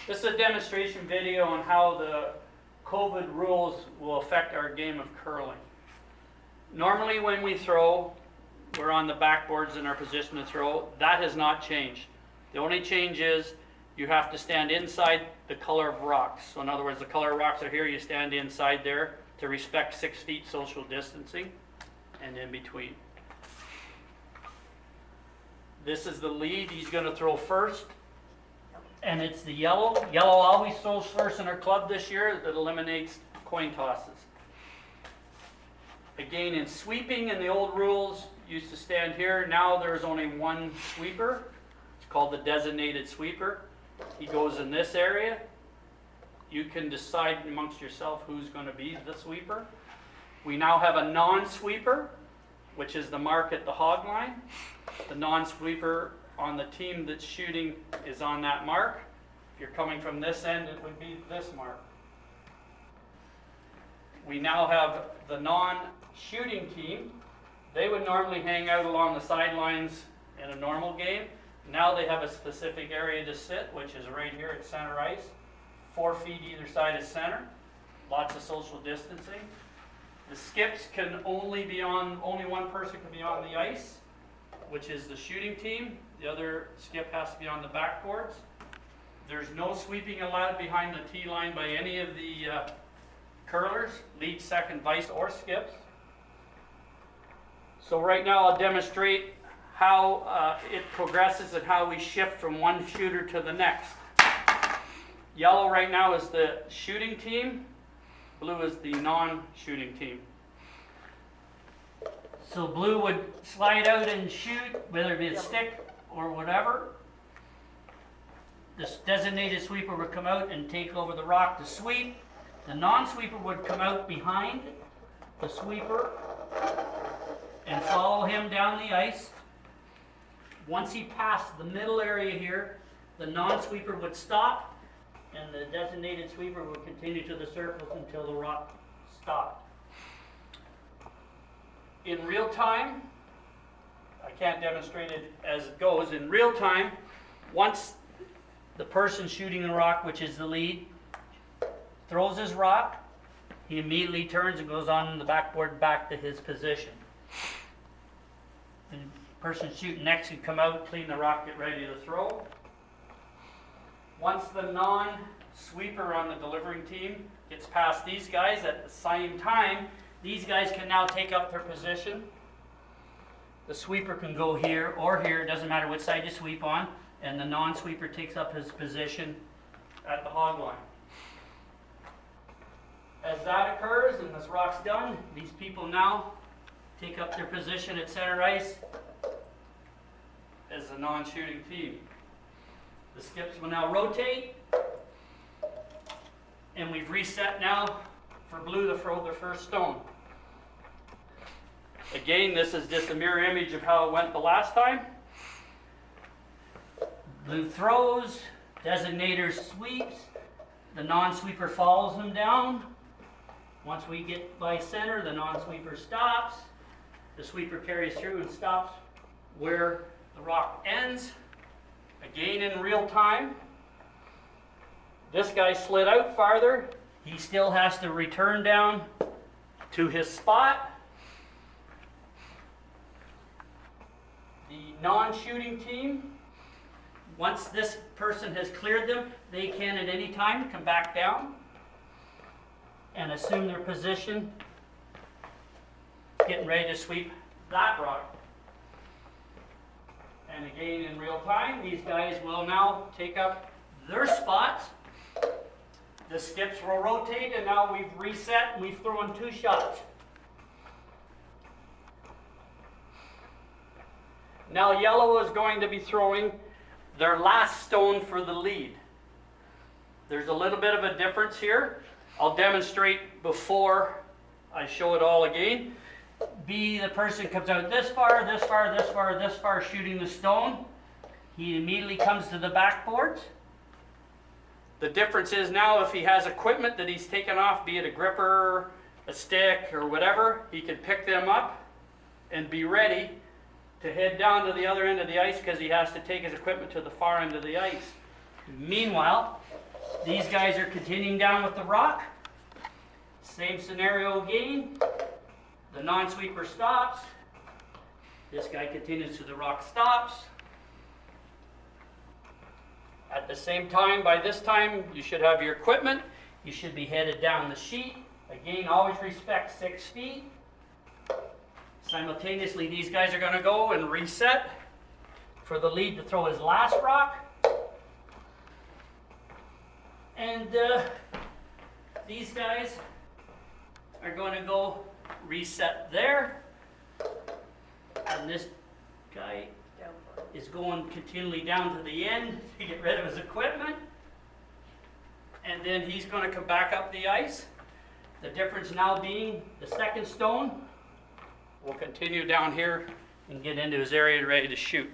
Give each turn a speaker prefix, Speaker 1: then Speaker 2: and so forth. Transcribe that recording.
Speaker 1: This is a demonstration video on how the COVID rules will affect our game of curling. Normally when we throw, we're on the backboards in our position to throw. That has not changed. The only change is you have to stand inside the color of rocks. So in other words, the color of rocks are here, you stand inside there to respect 6 feet social distancing and in between. This is the lead. He's going to throw first. And it's the yellow. Yellow always throws first in our club this year. That eliminates coin tosses. Again, in sweeping, in the old rules, used to stand here. Now there's only one sweeper. It's called the designated sweeper. He goes in this area. You can decide amongst yourself who's going to be the sweeper. We now have a non-sweeper, which is the mark at the hog line. The non-sweeper on the team that's shooting is on that mark. If you're coming from this end, it would be this mark. We now have the non-shooting team. They would normally hang out along the sidelines in a normal game. Now they have a specific area to sit, which is right here at center ice. 4 feet either side of center. Lots of social distancing. The skips can only one person can be on the ice, which is the shooting team. The other skip has to be on the backboards. There's no sweeping allowed behind the tee line by any of the curlers, lead, second, vice, or skips. So right now I'll demonstrate how it progresses and how we shift from one shooter to the next. Yellow right now is the shooting team. Blue is the non-shooting team. So blue would slide out and shoot, whether it be a stick or whatever. This designated sweeper would come out and take over the rock to sweep. The non-sweeper would come out behind the sweeper and follow him down the ice. Once he passed the middle area here, the non-sweeper would stop and the designated sweeper would continue to the circles until the rock stopped. In real time, I can't demonstrate it as it goes. In real time, once the person shooting the rock, which is the lead, throws his rock, he immediately turns and goes on the backboard back to his position. The person shooting next can come out, clean the rock, get ready to throw. Once the non-sweeper on the delivering team gets past these guys at the same time, these guys can now take up their position. The sweeper can go here or here, it doesn't matter which side you sweep on, and the non-sweeper takes up his position at the hog line. As that occurs and this rock's done, these people now take up their position at center ice as the non-shooting team. The skips will now rotate, and we've reset now for blue to throw their first stone. Again, this is just a mirror image of how it went the last time. Blue throws, designator sweeps, the non-sweeper follows him down. Once we get by center, the non-sweeper stops. The sweeper carries through and stops where the rock ends. Again in real time. This guy slid out farther. He still has to return down to his spot. The non-shooting team, once this person has cleared them, they can at any time come back down and assume their position, getting ready to sweep that rock. And again in real time, these guys will now take up their spots. The skips will rotate, and now we've reset and we've thrown 2 shots. Now yellow is going to be throwing their last stone for the lead. There's a little bit of a difference here. I'll demonstrate before I show it all again. B, the person comes out this far, this far, this far, this far, shooting the stone. He immediately comes to the backboards. The difference is now if he has equipment that he's taken off, be it a gripper, a stick, or whatever, he can pick them up and be ready to head down to the other end of the ice because he has to take his equipment to the far end of the ice. Meanwhile, These guys are continuing down with the rock. Same scenario again. The non-sweeper stops. This guy continues to the rock stops. At the same time, by this time, you should have your equipment. You should be headed down the sheet. Again, always respect 6 feet. Simultaneously, these guys are going to go and reset for the lead to throw his last rock. And these guys are going to go reset there. And this guy is going continually down to the end to get rid of his equipment. And then he's going to come back up the ice. The difference now being the second stone will continue down here and get into his area ready to shoot.